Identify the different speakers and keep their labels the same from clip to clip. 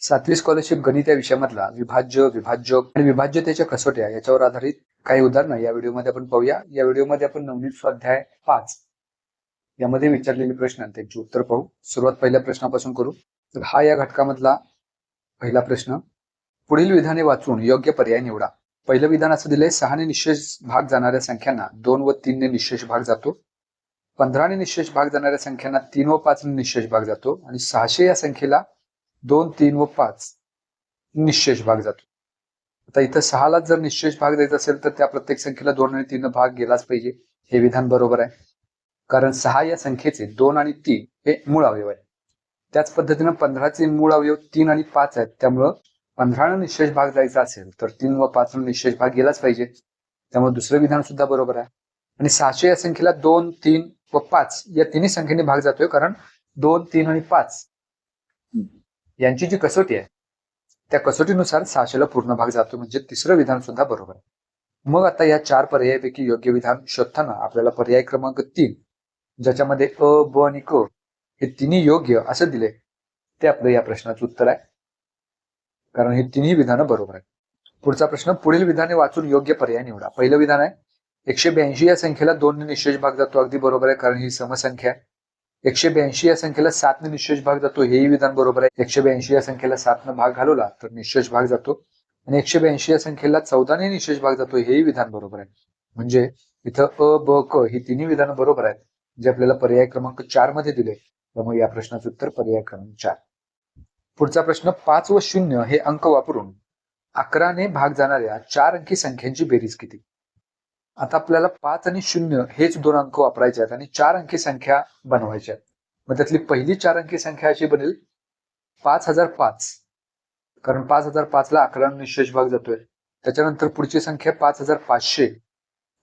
Speaker 1: 7वी scholarship गणित या विषयामधला विभाज्य, विभाजक आणि विभाज्यतेच्या कसोट्या याच्यावर आधारित काही उदाहरणं या व्हिडिओमध्ये आपण पाहूया. या व्हिडिओमध्ये आपण नवनीत स्वाध्याय 5 यामध्ये विचारलेले प्रश्न आणि त्यांची उत्तर पाहू. सुरुवात पहिल्या प्रश्नापासून करू. तर हा या घटकामधला पहिला प्रश्न. पुढील विधाने वाचून योग्य पर्याय निवडा. पहिलं विधान असं दिलंय, 6 ने निशेष भाग जाणाऱ्या संख्यांना 2 व 3 ने निशेष भाग जातो. 15 ने निशेष भाग जाणाऱ्या संख्यांना 3 व 5 ने निशेष भाग जातो आणि 600 या संख्येला 2, 3 व 5 निशेष भाग जातो. आता इथं 6ला जर निशेष भाग द्यायचा असेल तर त्या प्रत्येक संख्येला 2 आणि 3 भाग गेलाच पाहिजे. हे विधान बरोबर आहे, कारण 6 या संख्येचे 2 आणि 3 हे मूळ अवयव आहे. त्याच पद्धतीनं 15चे मूळ अवयव 3 आणि 5 आहेत, त्यामुळं 15 निशेष भाग जायचा असेल तर 3 व 5 निशेष भाग गेलाच पाहिजे. त्यामुळे दुसरं विधान सुद्धा बरोबर आहे. आणि 600 या संख्येला 2, 3 व 5 या तिन्ही संख्येने भाग जातोय, कारण 2, 3 आणि 5 यांची जी कसोटी आहे त्या कसोटीनुसार 600ला पूर्ण भाग जातो, म्हणजे तिसरं विधान सुद्धा बरोबर आहे. मग आता या 4 पर्यायापैकी योग्य विधान शोधताना आपल्याला पर्याय क्रमांक 3 ज्याच्यामध्ये अ, ब आणि क हे तिन्ही योग्य असं दिले ते आपलं या प्रश्नाचं उत्तर आहे, कारण हे तिन्ही विधानं बरोबर आहेत. पुढचा प्रश्न. पुढील विधाने वाचून योग्य पर्याय निवडा. पहिलं विधान आहे, 182 या संख्येला 2 ने निशेष भाग जातो. अगदी बरोबर आहे, कारण ही समसंख्या आहे. 182 या संख्येला 7 ने निशेष भाग जातो. हेही विधान बरोबर आहे. 182 या संख्येला 7 ने भाग घालवला तर निशेष भाग जातो. आणि 182 या संख्येला 14 ने निशेष भाग जातो. हेही विधान बरोबर आहे. म्हणजे इथं अ, ब, क ही तिन्ही विधानं बरोबर आहेत, जे आपल्याला पर्याय क्रमांक 4 मध्ये दिले. त्यामुळे या प्रश्नाचं उत्तर पर्याय क्रमांक 4. पुढचा प्रश्न. 5 व 0 हे अंक वापरून 11 ने भाग जाणाऱ्या 4 अंकी संख्यांची बेरीज किती? आता आपल्याला 5 आणि 0 हेच 2 अंक वापरायचे आहेत आणि 4 अंकी संख्या बनवायच्या आहेत. मग त्यातली पहिली 4 अंकी संख्या अशी बनेल 5005, कारण 5005ला 11 ने निशेष भाग जातोय. त्याच्यानंतर पुढची संख्या 5500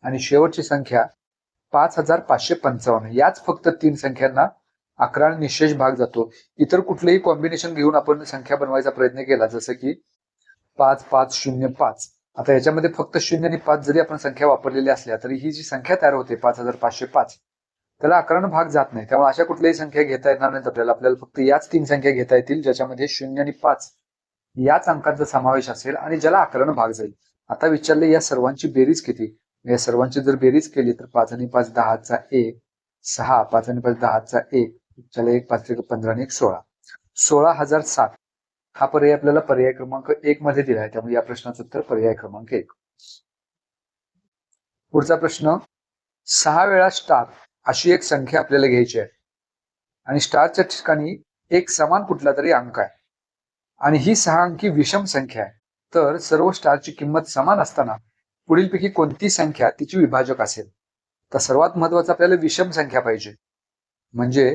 Speaker 1: आणि शेवटची संख्या 5555. याच फक्त 3 संख्यांना 11 ने निशेष भाग जातो. इतर कुठलेही कॉम्बिनेशन घेऊन आपण संख्या बनवायचा प्रयत्न केला, जसं की 5505. आता याच्यामध्ये फक्त 0 आणि 5 जरी आपण संख्या वापरलेल्या असल्या तरी ही जी संख्या तयार होते 5505 त्याला 11 ने भाग जात नाही. त्यामुळे अशा कुठल्याही संख्या घेता येणार नाहीत आपल्याला. फक्त याच 3 संख्या घेता येतील ज्याच्यामध्ये 0 आणि 5 याच अंकांचा समावेश असेल आणि ज्याला 11 ने भाग जाईल. आता विचारले या सर्वांची बेरीज किती? या सर्वांची जर बेरीज केली तर 5 आणि 5 10चा 1, 6, 5 आणि 5 10चा 1, चला 1 5 15 आणि 1 16, 16007 हा पर्याय आपल्याला पर्याय क्रमांक 1 मध्ये दिला आहे. त्यामुळे या प्रश्नाचं उत्तर पर्याय क्रमांक 1. पुढचा प्रश्न. 6 वेळा स्टार अशी एक संख्या आपल्याला घ्यायची आहे आणि स्टारच्या ठिकाणी एक समान कुठला तरी अंक आहे आणि ही 6 अंकी विषम संख्या आहे. तर सर्व स्टारची किंमत समान असताना पुढीलपैकी कोणती संख्या तिची विभाजक असेल? तर सर्वात महत्वाचं आपल्याला विषम संख्या पाहिजे. म्हणजे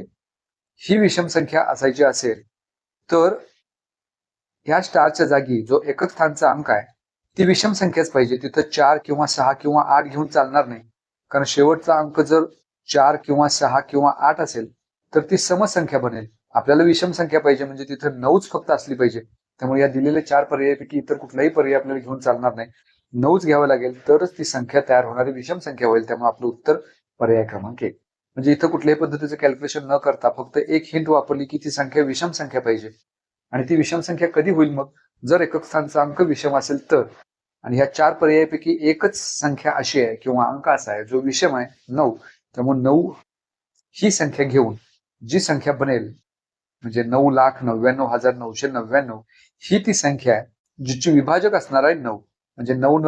Speaker 1: ही विषम संख्या असायची असेल तर ह्या स्टारच्या जागी जो एकक स्थानचा अंक आहे ती विषम संख्याच पाहिजे. तिथं 4 किंवा 6 किंवा 8 घेऊन चालणार नाही, कारण शेवटचा अंक जर 4 किंवा 6 किंवा 8 असेल तर ती समसंख्या बनेल. आपल्याला विषम संख्या पाहिजे, म्हणजे तिथं 9च फक्त असली पाहिजे. त्यामुळे या दिलेल्या 4 पर्यायापैकी इतर कुठलाही पर्याय आपल्याला घेऊन चालणार नाही. 9च घ्यावं लागेल, तरच ती संख्या तयार होणारी विषम संख्या होईल. त्यामुळे आपलं उत्तर पर्याय क्रमांक 1. म्हणजे इथं कुठल्याही पद्धतीचं कॅल्क्युलेशन न करता फक्त एक हिंट वापरली की ती संख्या विषम संख्या पाहिजे. आणि ती विषम संख्या कधी होईल? मग जर एकक स्थानचा अंक विषम असेल तर. आणि ह्या 4 पर्यायापैकी एकच संख्या अशी आहे किंवा अंक असा आहे जो विषम आहे, 9. त्यामुळे 9 ही संख्या घेऊन जी संख्या बनेल म्हणजे 9,99,999 ही ती संख्या आहे जिची विभाजक असणार आहे 9. म्हणजे 9 न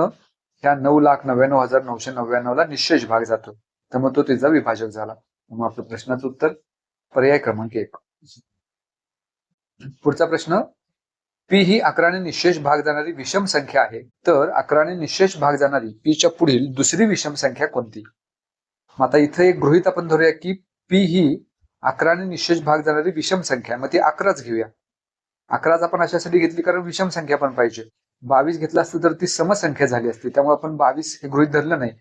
Speaker 1: ह्या 9,99,999ला निशेष भाग जातो, त्यामुळे तो तिचा विभाजक झाला. मग आपलं प्रश्नाचं उत्तर पर्याय क्रमांक 1. पुढचा प्रश्न. पी ही 11 ने निशेष भाग जाणारी विषम संख्या आहे, तर 11 ने निशेष भाग जाणारी पीच्या पुढील दुसरी विषम संख्या कोणती? आता इथं एक गृहीत आपण धरूया की पी ही 11 ने निशेष भाग जाणारी विषम संख्या. मग ती 11च घेऊया. 11च आपण अशासाठी घेतली कारण विषम संख्या पण पाहिजे. 22 घेतला असतं तर ती समसंख्या झाली असती. त्यामुळे आपण 22 हे गृहीत धरलं नाही.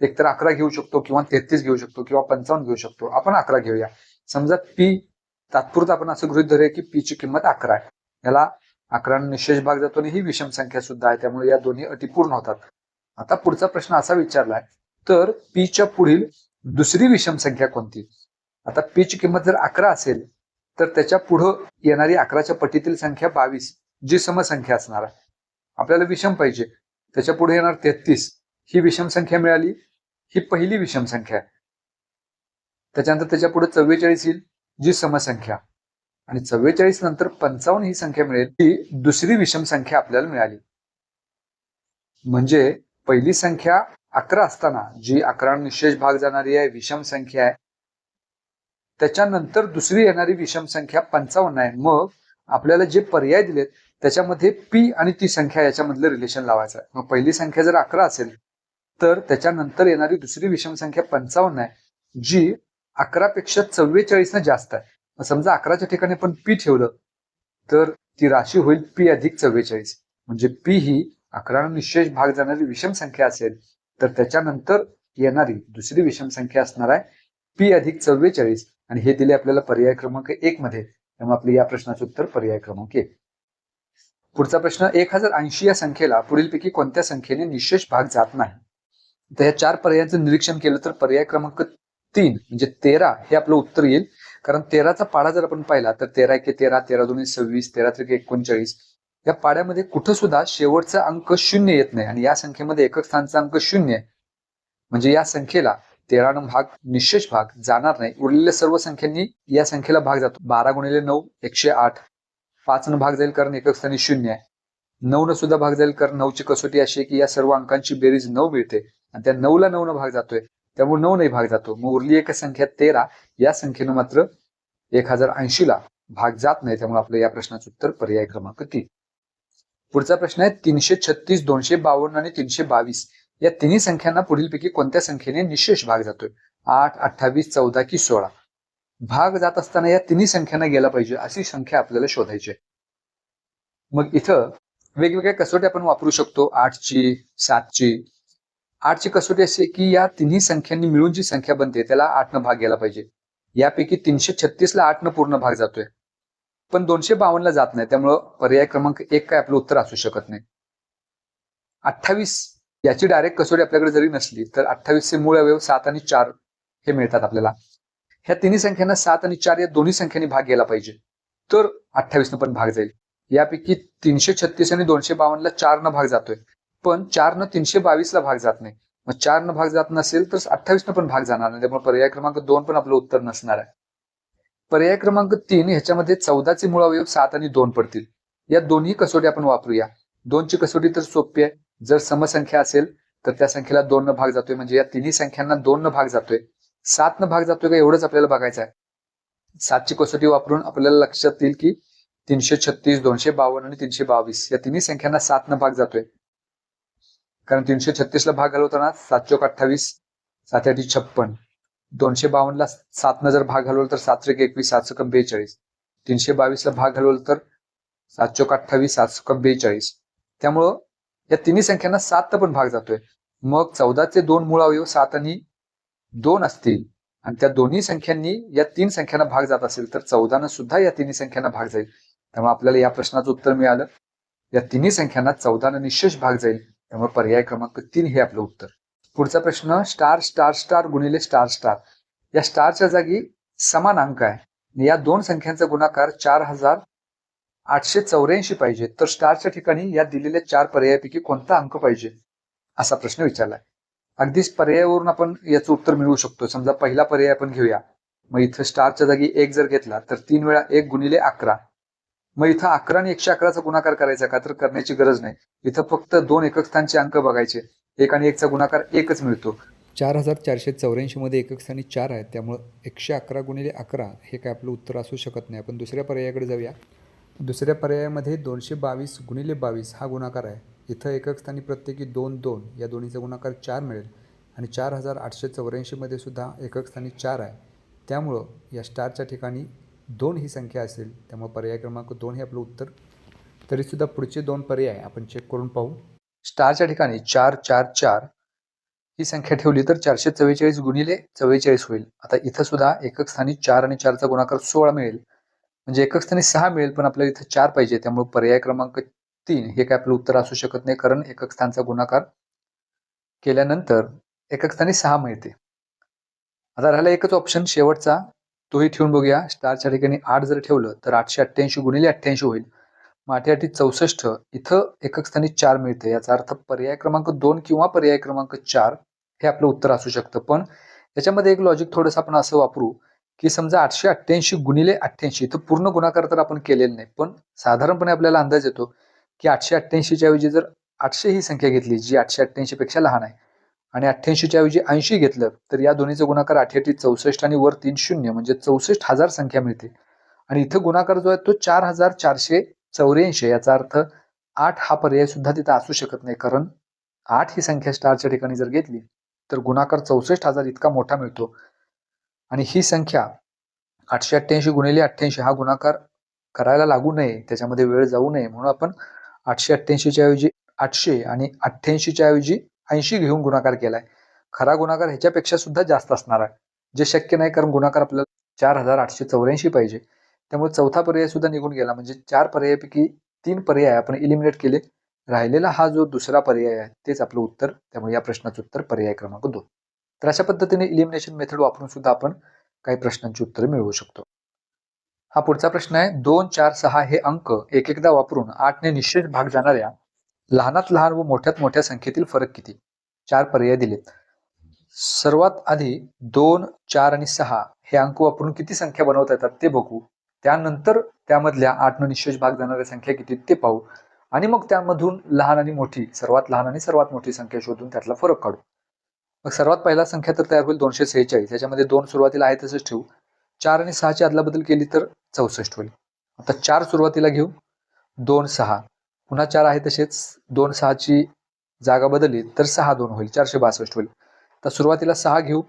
Speaker 1: एकतर 11 घेऊ शकतो किंवा 33 घेऊ शकतो किंवा 55 घेऊ शकतो. आपण 11 घेऊया. समजा पी तात्पुरतं आपण असं गृहीत धरूया की पी ची किंमत 11 आहे. याला 11 ने निशेष भाग जातो आणि ही विषम संख्या सुद्धा आहे. त्यामुळे या दोन्ही अटी पूर्ण होतात. आता पुढचा प्रश्न असा विचारलाय, तर पीच्या पुढील दुसरी विषम संख्या कोणती? आता पी ची किंमत जर 11 असेल तर त्याच्या पुढं येणारी 11च्या पटीतील संख्या 22 जी समसंख्या असणार आहे. आपल्याला विषम पाहिजे, त्याच्या पुढे येणार 33 ही विषम संख्या मिळाली, ही पहिली विषम संख्या आहे. त्याच्यानंतर त्याच्या पुढे 44 येईल जी समसंख्या, आणि 44 नंतर 55 ही संख्या मिळेल, ही दुसरी विषम संख्या आपल्याला मिळाली. म्हणजे पहिली संख्या 11 असताना जी 11 निशेष भाग जाणारी आहे, विषम संख्या आहे, त्याच्यानंतर दुसरी येणारी विषम संख्या 55 आहे. मग आपल्याला जे पर्याय दिलेत त्याच्यामध्ये पी आणि ती संख्या याच्यामधलं रिलेशन लावायचं आहे. मग पहिली संख्या जर 11 असेल तर त्याच्यानंतर येणारी दुसरी विषम संख्या 55 आहे जी 11 पेक्षा 44 जास्त आहे. मग समजा 11च्या ठिकाणी आपण पी ठेवलं तर ती राशी होईल पी अधिक 44. म्हणजे पी ही 11 निशेष भाग जाणारी विषम संख्या असेल तर त्याच्यानंतर येणारी दुसरी विषम संख्या असणार आहे पी अधिक 44, आणि हे दिले आपल्याला पर्याय क्रमांक 1 मध्ये. त्यामुळे आपल्या या प्रश्नाचं उत्तर पर्याय क्रमांक 1. पुढचा प्रश्न, 1080 या संख्येला पुढीलपैकी कोणत्या संख्येने निशेष भाग जात नाही? तर या 4 पर्यायांचं निरीक्षण केलं तर पर्याय क्रमांक 3 म्हणजे 13 हे आपलं उत्तर येईल. कारण 13चा पाडा जर आपण पाहिला तर 13 एके 13, 13 दोन्ही 26, 13 त्रिके 39, या पाड्यामध्ये कुठं सुद्धा शेवटचा अंक 0 येत नाही, आणि या संख्येमध्ये एकक स्थानचा अंक 0 आहे. म्हणजे या संख्येला 13 भाग निशेष भाग जाणार नाही. उरलेल्या सर्व संख्यांनी या संख्येला भाग जातो. 12 गुणिले 9 108, 5 न भाग जाईल कारण एकक स्थानी 0 आहे. 9 न सुद्धा भाग जाईल कारण 9ची कसोटी अशी आहे की या सर्व अंकांची बेरीज 9 मिळते, आणि त्या 9ला 9 न भाग जातोय त्यामुळे 9 नाही भाग जातो. मग उरली एक संख्या 13, या संख्येनं मात्र 1080ला भाग जात नाही. त्यामुळे आपलं या प्रश्नाचं उत्तर पर्याय क्रमांक 3. पुढचा प्रश्न आहे, 336, 252 आणि 322 या तिन्ही संख्यांना पुढीलपैकी कोणत्या संख्येने निशेष भाग जातोय? 8, 28, 14 की 16? भाग जात असताना या तिन्ही संख्यांना गेला पाहिजे अशी संख्या आपल्याला शोधायची आहे. मग इथं वेगवेगळ्या कसोटी आपण वापरू शकतो. 8ची, 7ची. 8ची कसोटी अशी की या तिन्ही संख्यांनी मिळून जी संख्या बनते त्याला 8 न भाग गेला पाहिजे. यापैकी 336ला 8 न पूर्ण भाग जातोय, पण 252ला जात नाही. त्यामुळं पर्याय क्रमांक 1 काय आपलं उत्तर असू शकत नाही. 28 याची डायरेक्ट कसोटी आपल्याकडे जरी नसली तर 28चे मूळ अवयव 7 आणि 4 हे मिळतात आपल्याला. ह्या तिन्ही संख्यांना 7 आणि 4 या दोन्ही संख्यांनी भाग गेला पाहिजे तर 28 न पण भाग जाईल. यापैकी 336 आणि 252ला 4 न भाग जातोय, पण 4 न 322ला भाग जात नाही. मग 4 न भाग जात नसेल तर 28 न पण भाग जाणार नाही. त्यामुळे पर्याय क्रमांक 2 पण आपलं उत्तर नसणार आहे. पर्याय क्रमांक 3 ह्याच्यामध्ये 14चे मूळ अवयव 7 आणि 2 पडतील. या दोन्ही कसोटी आपण वापरूया. 2ची कसोटी तर सोपी आहे. जर समसंख्या असेल तर त्या संख्येला 2 न भाग जातोय, म्हणजे या तिन्ही संख्यांना 2 न भाग जातोय. 7 न भाग जातोय का एवढंच आपल्याला बघायचं आहे. 7ची कसोटी वापरून आपल्याला लक्षात येईल की 336, 252 आणि 322 या तिन्ही संख्यांना 7 न भाग जातोय. कारण 336ला भाग घालवताना 7 चोक 28, 7 आठी 56, 252ला 7 न जर भाग घालवला तर 7 त्रिक 21, 7 चोक 42, 322ला भाग घालवला तर 7 चोक 28, 7 चोक 42. त्यामुळं या तिन्ही संख्यांना 7 न पण भाग जातोय. मग 14चे 2 मूळ अवयव 7 आणि 2 असतील, आणि त्या दोन्ही संख्यांनी या 3 संख्यांना भाग जात असेल तर 14 न सुद्धा या तिन्ही संख्यांना भाग जाईल. त्यामुळे आपल्याला या प्रश्नाचं उत्तर मिळालं, या तिन्ही संख्यांना 14 न निशेष भाग जाईल. त्यामुळे पर्याय क्रमांक 3 हे आपलं उत्तर. पुढचा प्रश्न, स्टार स्टार स्टार गुणिले स्टार स्टार या स्टारच्या जागी समान अंक आहे. या दोन संख्यांचा गुणाकार 4884 पाहिजे, तर स्टारच्या ठिकाणी या दिलेल्या 4 पर्यायापैकी कोणता अंक पाहिजे असा प्रश्न विचारलाय. अगदीच पर्यायावरून आपण याचं उत्तर मिळवू शकतो. समजा पहिला पर्याय आपण घेऊया. मग इथं स्टारच्या जागी 1 जर घेतला तर 3 वेळा 1 गुणिले 11. मग इथं 11 आणि 111चा गुणाकार करायचा का, तर करण्याची गरज नाही. इथं फक्त 2 एकक स्थानचे अंक बघायचे. 1 आणि 1चा गुणाकार 1च मिळतो. 4484 मध्ये एकक स्थानी 4 आहे, त्यामुळे 111 गुणिले 11 हे काय आपलं उत्तर असू शकत नाही. आपण दुसऱ्या पर्यायाकडे जाऊया. दुसऱ्या पर्यायामध्ये 222 गुणिले 22 हा गुणाकार आहे. इथं एकक स्थानी प्रत्येकी 2 2 या दोन्हीचा गुणाकार 4 मिळेल, आणि 4884 मध्ये सुद्धा एकक स्थानी 4 आहे. त्यामुळं या स्टारच्या ठिकाणी 2 ही संख्या असेल. त्यामुळे पर्याय क्रमांक 2 हे आपलं उत्तर. तरीसुद्धा पुढचे 2 पर्याय आपण चेक करून पाहू. स्टारच्या ठिकाणी 4 4 4 ही संख्या ठेवली तर 444 गुणिले 44 होईल. आता इथं सुद्धा एकक स्थानी 4 आणि 4चा गुणाकार 16 मिळेल, म्हणजे एकक स्थानी 6 मिळेल, पण आपल्याला इथं 4 पाहिजे. त्यामुळे पर्याय क्रमांक 3 हे काय आपलं उत्तर असू शकत नाही, कारण एकक स्थानचा गुणाकार केल्यानंतर एकक स्थानी 6 मिळते. आता राहिला एकच ऑप्शन शेवटचा, तोही ठेवून बघूया. स्टारच्या ठिकाणी 8 जर ठेवलं तर 888 गुणिले 88 होईल. मग 8 64 इथं एकक स्थानी 4 मिळते. याचा अर्थ पर्याय क्रमांक 2 किंवा पर्याय क्रमांक 4 हे आपलं उत्तर असू शकतं. पण याच्यामध्ये एक लॉजिक थोडंसं आपण असं वापरू की समजा 888 गुणिले 88 इथं पूर्ण गुणाकार तर आपण केलेला नाही, पण साधारणपणे आपल्याला अंदाज येतो की 888 च्या ऐवजी जर 800 ही संख्या घेतली जी 888 पेक्षा लहान आहे आणि 88 च्या ऐवजी 80 घेतलं तर या दोन्हीचा गुणाकार 88 64 आणि वर 3 शून्य म्हणजे 64,000 संख्या मिळते. आणि इथं गुणाकार जो आहे तो 4,484. याचा अर्थ 8 हा पर्याय सुद्धा तिथं असू शकत नाही, कारण 8 ही संख्या स्टारच्या ठिकाणी जर घेतली तर गुणाकार 64,000 इतका मोठा मिळतो. आणि ही संख्या 888 गुणिले 88 हा गुणाकार करायला लागू नये, त्याच्यामध्ये वेळ जाऊ नये म्हणून आपण 888 च्या ऐवजी 800 आणि 88 च्या ऐवजी 80 घेऊन गुणाकार केलाय. खरा गुणाकार ह्याच्यापेक्षा सुद्धा जास्त असणार आहे, जे शक्य नाही, कारण गुणाकार आपल्याला 4,884 पाहिजे. त्यामुळे चौथा पर्याय सुद्धा निघून गेला. म्हणजे 4 पर्यायापैकी 3 पर्याय आपण इलिमिनेट केले. राहिलेला हा जो दुसरा पर्याय आहे तेच आपलं उत्तर. त्यामुळे या प्रश्नाचं उत्तर पर्याय क्रमांक 2. तर अशा पद्धतीने इलिमिनेशन मेथड वापरून सुद्धा आपण काही प्रश्नांची उत्तरे मिळवू शकतो. हा पुढचा प्रश्न आहे. 2, 4, 6 हे अंक एक एकदा वापरून 8 ने निश्चित भाग जाणाऱ्या लहानात लहान व मोठ्यात मोठ्या संख्येतील फरक किती? 4 पर्याय दिलेत. सर्वात आधी 2, 4 आणि 6 हे अंक वापरून किती संख्या बनवता येतात ते बघू. त्यानंतर त्यामधल्या 8 न निश्चित भाग जाणाऱ्या संख्या किती ते पाहू आणि मग त्यामधून लहान आणि मोठी, सर्वात लहान आणि सर्वात मोठी संख्या शोधून त्यातला फरक काढू. मग सर्वात पहिला संख्या तर तयार होईल 246. याच्यामध्ये 2 सुरुवातीला आहे तसंच ठेवू. 4 आणि 6 ची अदलाबदल केली तर 64 होईल. आता 4 सुरुवातीला घेऊ, 2, 6 पुन्हा 4 आहे तसेच 2, 6 ची जागा बदलली तर 6, 2 होईल, 462 होईल. तर सुरुवातीला 6 घेऊ,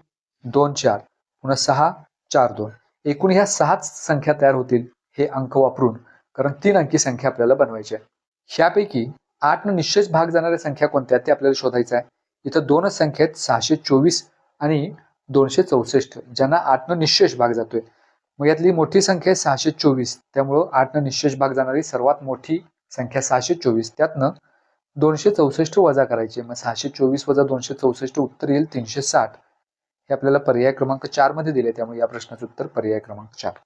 Speaker 1: 2, 4 पुन्हा 6, 4, 2 एकूण ह्या 6च संख्या तयार होतील हे अंक वापरून, कारण 3 अंकी संख्या आपल्याला बनवायची आहे. ह्यापैकी 8 न निश्चित भाग जाणाऱ्या संख्या कोणत्या ते आपल्याला शोधायचं आहे. इथं दोनच संख्या आहेत, 624 आणि 264, ज्यांना 8 न निश्चित भाग जातोय. मग यातली मोठी संख्या आहे 624, त्यामुळं 8 न निश्चित भाग जाणारी सर्वात मोठी संख्या 624, त्यातनं 264 वजा करायचे. मग 624 वजा 264 उत्तर येईल 360. हे आपल्याला पर्याय क्रमांक 4 मध्ये दिले, त्यामुळे या प्रश्नाचं उत्तर पर्याय क्रमांक 4.